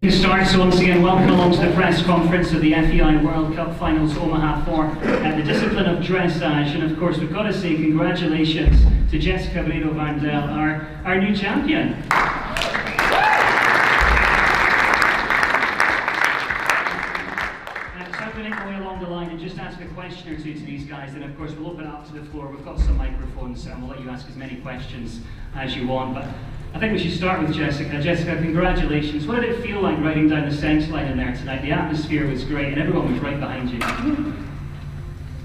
Start. So once again, welcome along to the press conference of the FEI World Cup Finals Omaha for the discipline of dressage. And of course, we've got to say congratulations to Jessica Breedow-Werndl, our new champion. So I'm going to go along the line and just ask a question or two to these guys. Then of course we'll open it up to the floor. We've got some microphones and we'll let you ask as many questions as you want. But I think we should start with Jessica. Jessica, congratulations. What did it feel like riding down the centre line in there tonight? The atmosphere was great and everyone was right behind you.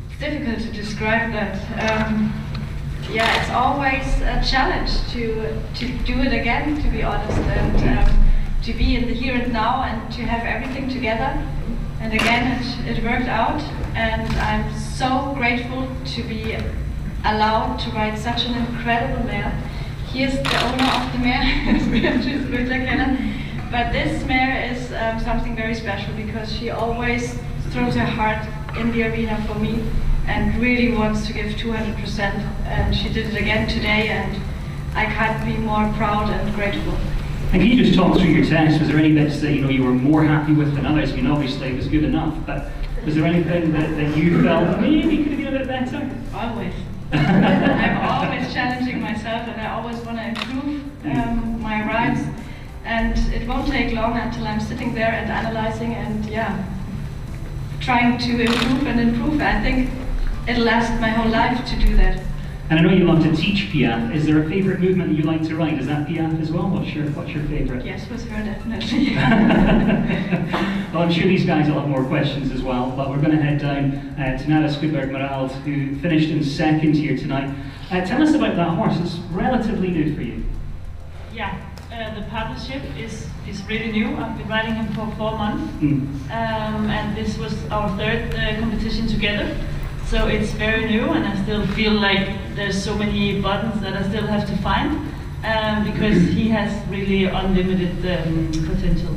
It's difficult to describe that. Yeah, it's always a challenge to do it again, to be honest, and to be in the here and now and to have everything together. And again, it worked out, and I'm so grateful to be allowed to ride such an incredible mare. He is the owner of the mare, but this mare is something very special because she always throws her heart in the arena for me and really wants to give 200%, and she did it again today, and I can't be more proud and grateful. And can you just talk through your test? Was there any bits that you were more happy with than others? I mean, obviously it was good enough, but was there anything that you felt maybe could have been a bit better? Always. I'm always challenging myself, and I always want to improve my rides, and it won't take long until I'm sitting there and analyzing and trying to improve and improve. I think it'll last my whole life to do that. And I know you love to teach Piaf. Is there a favourite movement that you like to ride? Is that Piaf as well? What's your favourite? Yes, with her definitely. Well, I'm sure these guys will have more questions as well, but we're going to head down to Isabell, who finished in second here tonight. Tell us about that horse. It's relatively new for you. Yeah, the partnership is really new. I've been riding him for 4 months, and this was our third competition together. So it's very new, and I still feel like there's so many buttons that I still have to find, because he has really unlimited potential.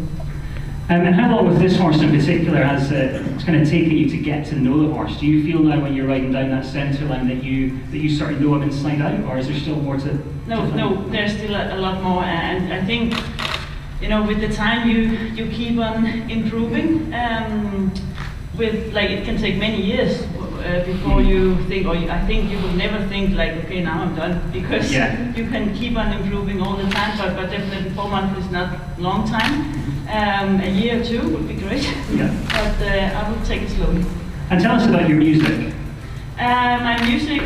And how long with this horse in particular has it's kind of taken you to get to know the horse? Do you feel now when you're riding down that centre line that you sort of know him inside out, or is there still more to? No, there's still a lot more, and I think with the time you keep on improving. With it can take many years before you think, I think you will never think like, okay, now I'm done, because you can keep on improving all the time, but definitely 4 months is not a long time. A year or two would be great, but I will take it slowly. And tell us about your music. My music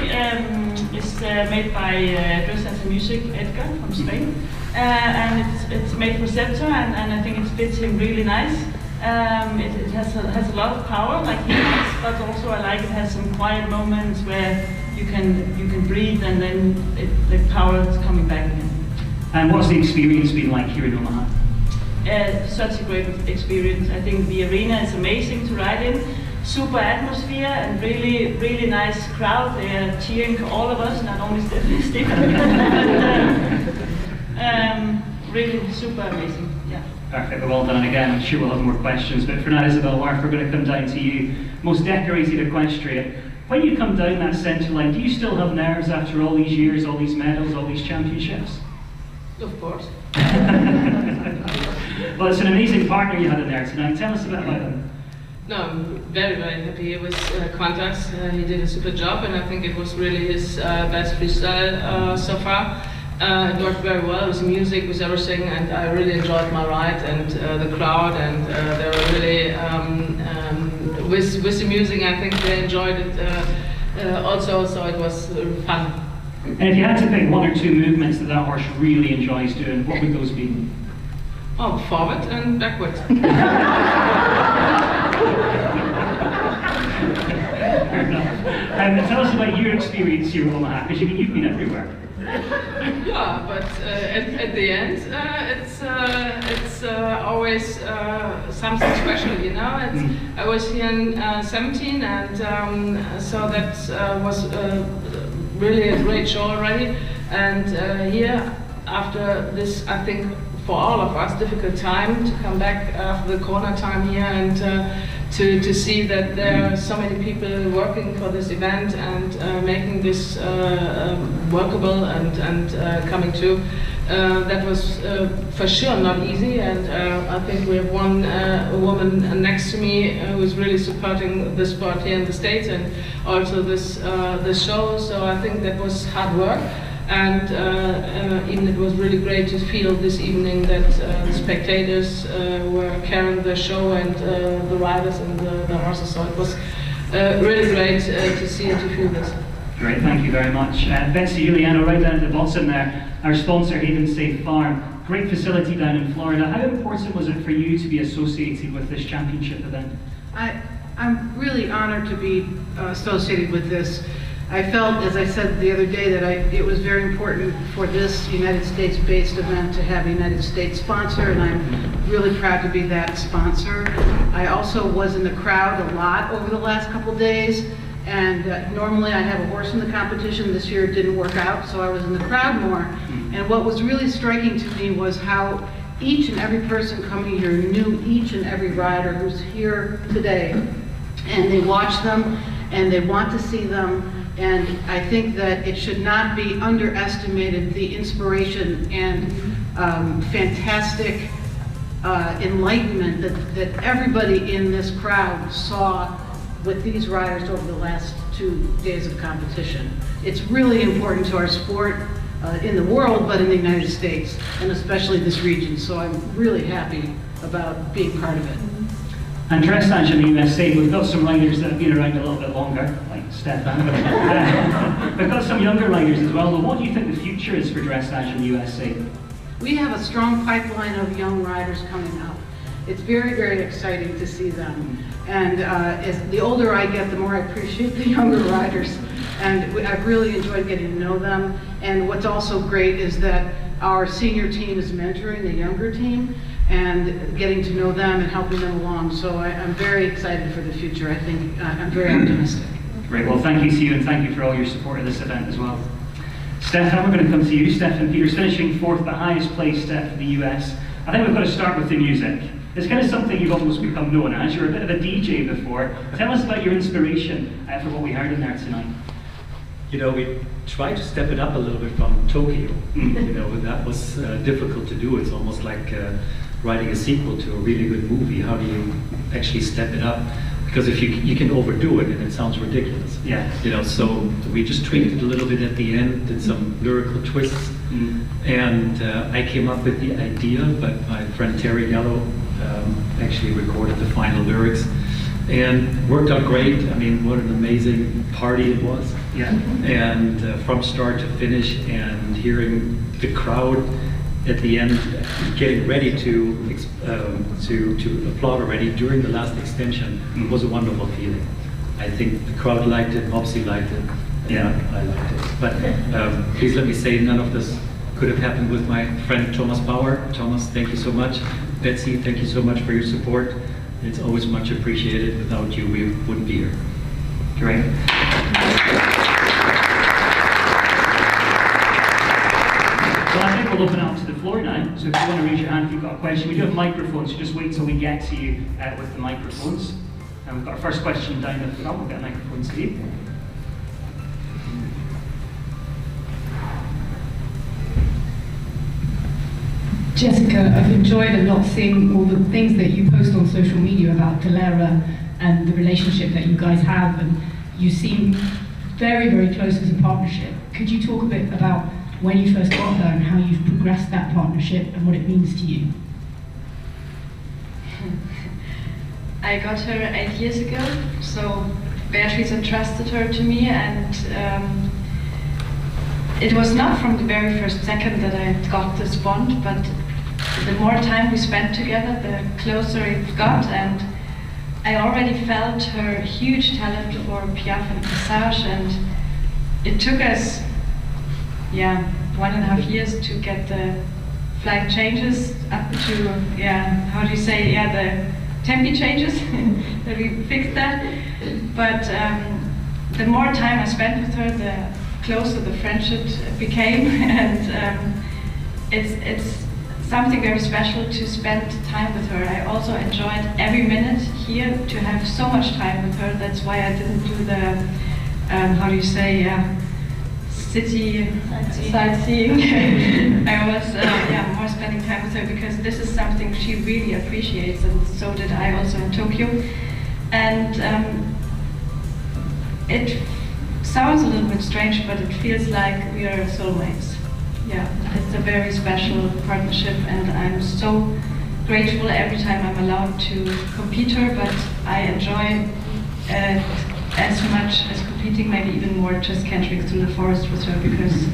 is made by Dressage Music, Edgar from Spain, and it's made for Scepter, and I think it fits him really nice. It has a lot of power, like he has, but also I like it has some quiet moments where you can breathe, and then the power is coming back again. And what's the experience been like here in Omaha? Such a great experience. I think the arena is amazing to ride in. Super atmosphere and really nice crowd. They are cheering for all of us, not only Stefan. Really super amazing. Yeah. Perfect, well done. Again, I'm sure we'll have more questions, but for now, Isabell, we're going to come down to you. Most decorated equestrian. When you come down that centre line, do you still have nerves after all these years, all these medals, all these championships? Of course. Well, it's an amazing partner you had in there tonight. Tell us a bit about him. No, I'm very, very happy. It was Qantas. He did a super job, and I think it was really his best freestyle so far. It worked very well with the music, with everything, and I really enjoyed my ride and the crowd, and they were really, with the music, I think they enjoyed it also, so it was fun. And if you had to pick 1 or 2 movements that horse really enjoys doing, what would those be? Oh, forward and backward. Fair enough. Tell us about your experience here in Omaha, because you've been everywhere. Yeah, but at the end, it's always something special, I was here in 17, and so that was really a great show already. And here, after this, I think for all of us, difficult time to come back after the Corona time here, and to see that there are so many people working for this event and making this workable and coming true. that was for sure not easy, and I think we have one a woman next to me who is really supporting the sport here in the States and also this show. So I think that was hard work, and even it was really great to feel this evening that the spectators were carrying the show and the riders and the horses. So it was really great to see and to feel this. Great, thank you very much. Betsy Juliano, right down at the bottom there, our sponsor, Haven Safe Farm. Great facility down in Florida. How important was it for you to be associated with this championship event? I'm really honored to be associated with this. I felt, as I said the other day, that it was very important for this United States-based event to have a United States sponsor, and I'm really proud to be that sponsor. I also was in the crowd a lot over the last couple days. And normally I have a horse in the competition. This year it didn't work out, so I was in the crowd more. And what was really striking to me was how each and every person coming here knew each and every rider who's here today. And they watch them, and they want to see them. And I think that it should not be underestimated, the inspiration and fantastic enlightenment that everybody in this crowd saw with these riders over the last 2 days of competition. It's really important to our sport in the world, but in the United States, and especially this region. So I'm really happy about being part of it. And Dressage in the USA, we've got some riders that have been around a little bit longer, like Stefan. We've got some younger riders as well. What do you think the future is for Dressage in the USA? We have a strong pipeline of young riders coming up. It's very, very exciting to see them. And as the older I get, the more I appreciate the younger riders. And I've really enjoyed getting to know them. And what's also great is that our senior team is mentoring the younger team and getting to know them and helping them along. So I'm very excited for the future. I think I'm very optimistic. Great, well thank you to you, and thank you for all your support of this event as well. Stefan, we're going to come to you. Stefan Peters finishing 4th, the highest placed for the US. I think we've got to start with the music. It's kind of something you've almost become known as. You were a bit of a DJ before. Tell us about your inspiration for what we heard in there tonight. You know, we tried to step it up a little bit from Tokyo. You know, that was difficult to do. It's almost like writing a sequel to a really good movie. How do you actually step it up? Because if you can overdo it and it sounds ridiculous. Yeah. You know, so we just tweaked it a little bit at the end, did some lyrical twists, and I came up with the idea, but my friend Terry Yellow actually recorded the final lyrics, and worked out great. I mean, what an amazing party it was. Yeah. And from start to finish, and hearing the crowd at the end getting ready to applaud already during the last extension was a wonderful feeling. I think the crowd liked it, Mopsy liked it, yeah, I liked it. But please let me say, none of this could have happened with my friend Thomas Bauer. Thomas, thank you so much. Betsy, thank you so much for your support. It's always much appreciated. Without you, we wouldn't be here. Great. Well, I think we'll open up to the floor now. So if you want to raise your hand if you've got a question, we do have microphones, so just wait till we get to you with the microphones. And we've got our first question down the front. We'll get a microphone to you. Jessica, I've enjoyed a lot seeing all the things that you post on social media about Galera and the relationship that you guys have, and you seem very, very close as a partnership. Could you talk a bit about when you first got her and how you've progressed that partnership and what it means to you? I got her 8 years ago, so Beatrice entrusted her to me, and it was not from the very first second that I got this bond, but the more time we spent together, the closer it got, and I already felt her huge talent for piaffe and dressage, and it took us 1.5 years to get the flag changes up to, how do you say, the tempi changes, that we fixed that. But the more time I spent with her, the closer the friendship became, and it's something very special to spend time with her. I also enjoyed every minute here, to have so much time with her. That's why I didn't do the, how do you say, city sightseeing. I was more spending time with her because this is something she really appreciates, and so did I also in Tokyo. And it sounds a little bit strange, but it feels like we are soulmates. Yeah, it's a very special partnership, and I'm so grateful every time I'm allowed to compete her, but I enjoy it as much as competing, maybe even more, just cantering through the forest with her, because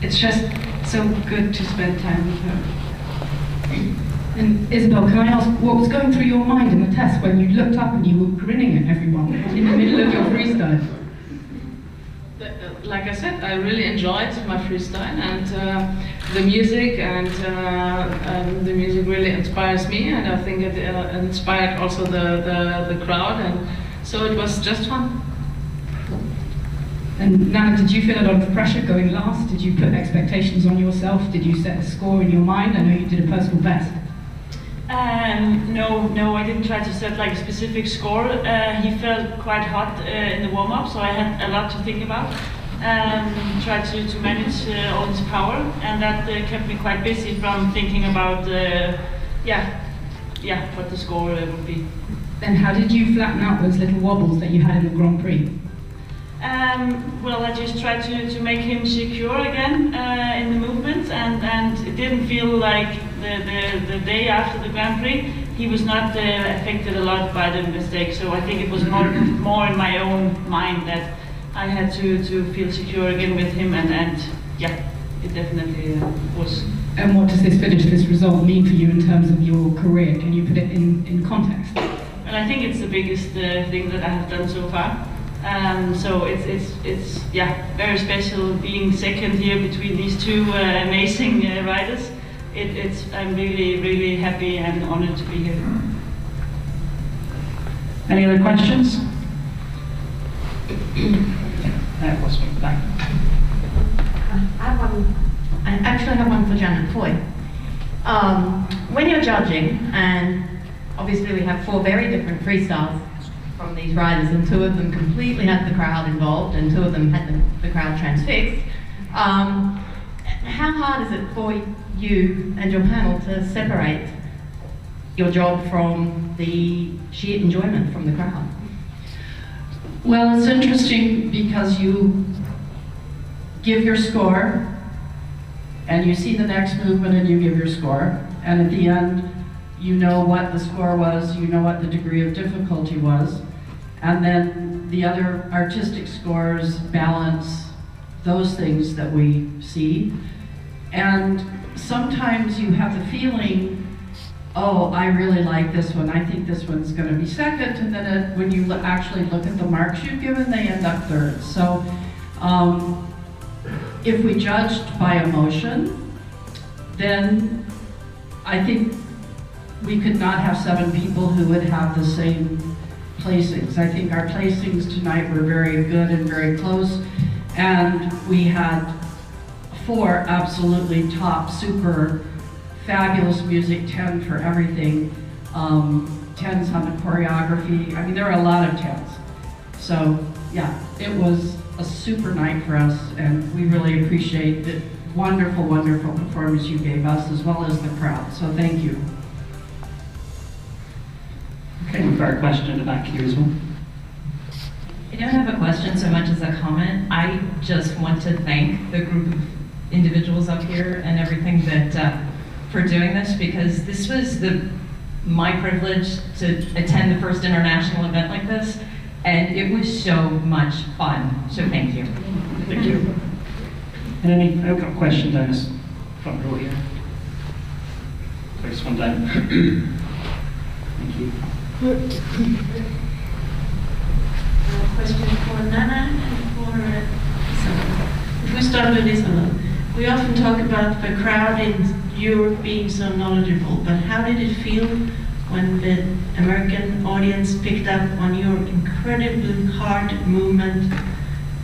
it's just so good to spend time with her. And Isabell, can I ask what was going through your mind in the test when you looked up and you were grinning at everyone in the middle of your freestyle? Like I said, I really enjoyed my freestyle, and the music, and the music really inspires me, and I think it inspired also the crowd, and so it was just fun. And Nana, did you feel a lot of pressure going last? Did you put expectations on yourself? Did you set a score in your mind? I know you did a personal best. No, I didn't try to set like a specific score. He felt quite hot in the warm-up, so I had a lot to think about. Tried to manage all his power, and that kept me quite busy from thinking about what the score would be. And how did you flatten out those little wobbles that you had in the Grand Prix? Well, I just tried to make him secure again in the movements, and it didn't feel like the day after the Grand Prix he was not affected a lot by the mistake. So I think it was more in my own mind that I had to feel secure again with him, and yeah, it definitely was. And what does this result mean for you in terms of your career? Can you put it in context? Well, I think it's the biggest thing that I have done so far. So it's very special being second here between these two amazing riders. I'm really happy and honored to be here. Any other questions? That was back. I actually have one for Janet Foy. When you're judging, and obviously we have 4 very different freestyles from these riders, and 2 of them completely had the crowd involved, and 2 of them had the crowd transfixed. How hard is it for you and your panel to separate your job from the sheer enjoyment from the crowd? Well, it's interesting because you give your score, and you see the next movement and you give your score, and at the end you know what the score was, you know what the degree of difficulty was, and then the other artistic scores balance those things that we see. And sometimes you have the feeling, oh, I really like this one, I think this one's going to be second, and then when you actually look at the marks you've given, they end up third. So if we judged by emotion, then I think we could not have 7 people who would have the same placings. I think our placings tonight were very good and very close, and we had 4 absolutely top, super, fabulous music, 10 for everything, 10s on the choreography. I mean, there are a lot of 10s. So yeah, it was a super night for us, and we really appreciate the wonderful, wonderful performance you gave us, as well as the crowd. So thank you. Okay, we've got a question in the back here as well. I don't have a question so much as a comment. I just want to thank the group of individuals up here and everything that for doing this, because this was my privilege to attend the first international event like this, and it was so much fun. So thank you. Thank you. And I've got a question down this front row here. Sorry, just one down. Thank you. Question for Nana and for Isabell. If we start with Isabell, we often talk about the crowd in Europe being so knowledgeable, but how did it feel when the American audience picked up on your incredibly hard movement,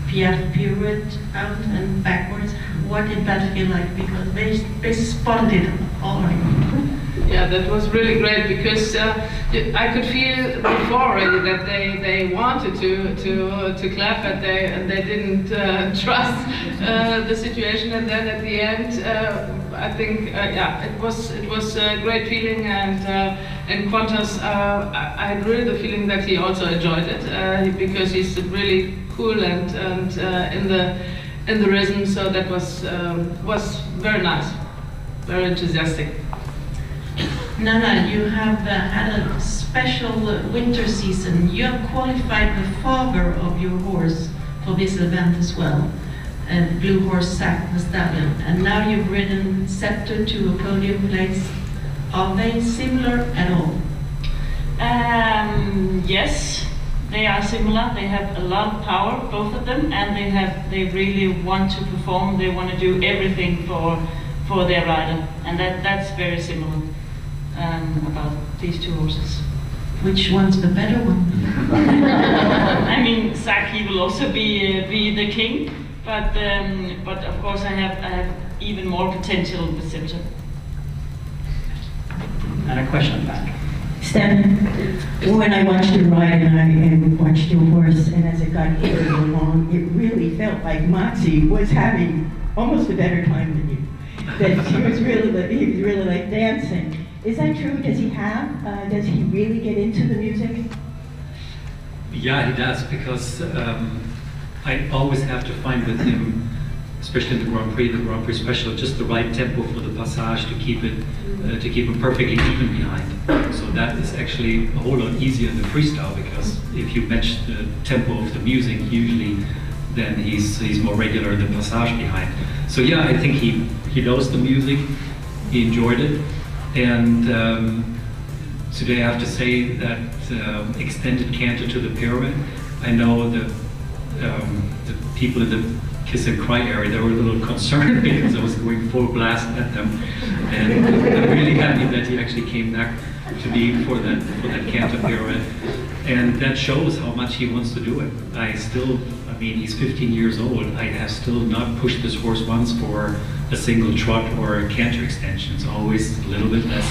pirouette out and backwards? What did that feel like? Because they spotted it all right. Yeah, that was really great because I could feel before already that they wanted to clap, but they didn't trust the situation. And then at the end, I think yeah, it was a great feeling. And Qantas, I had really the feeling that he also enjoyed it because he's really cool and in the rhythm. So that was very nice, very enthusiastic. Nana, you have had a special winter season. You have qualified the father of your horse for this event as well, Blue Horse Sack the Stallion, and now you've ridden Scepter to a podium place. Are they similar at all? Yes, they are similar. They have a lot of power, both of them, and they really want to perform. They want to do everything for their rider, and that's very similar. About these two horses. Which one's the better one? I mean, Zach, he will also be the king, but of course I have even more potential with Scepter. And a question back. Stan, when I watched you ride and I watched your horse, and as it got hit along, it really felt like Moxie was having almost a better time than you. That he was really like dancing. Is that true? Does he really get into the music? Yeah, he does, because I always have to find with him, especially in the Grand Prix Special, just the right tempo for the passage to keep him perfectly even behind. So that is actually a whole lot easier in the freestyle, because if you match the tempo of the music, usually then he's more regular in the passage behind. So yeah, I think he knows the music, he enjoyed it. And today I have to say that extended canter to the pyramid, I know the people in the kiss and cry area, they were a little concerned because I was going full blast at them. And I'm really happy that he actually came back to me for that canter pyramid. And that shows how much he wants to do it. I mean, he's 15 years old. I have still not pushed this horse once for a single trot or a canter extension. It's always a little bit less.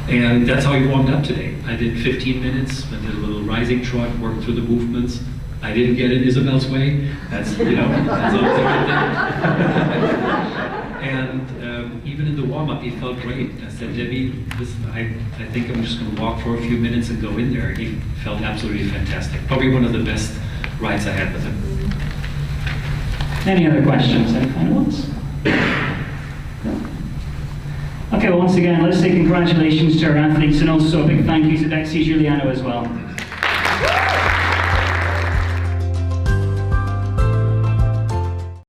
And that's how he warmed up today. I did 15 minutes, I did a little rising trot, worked through the movements. I didn't get in Isabell's way. That's, that's always a good thing. And even in the warm-up, he felt great. I said, Debbie, I think I'm just going to walk for a few minutes and go in there. He felt absolutely fantastic. Probably one of the best rides I had with him. Any other questions? Any final ones? No? Okay, well, once again, let's say congratulations to our athletes, and also a big thank you to Betsy Giuliano as well.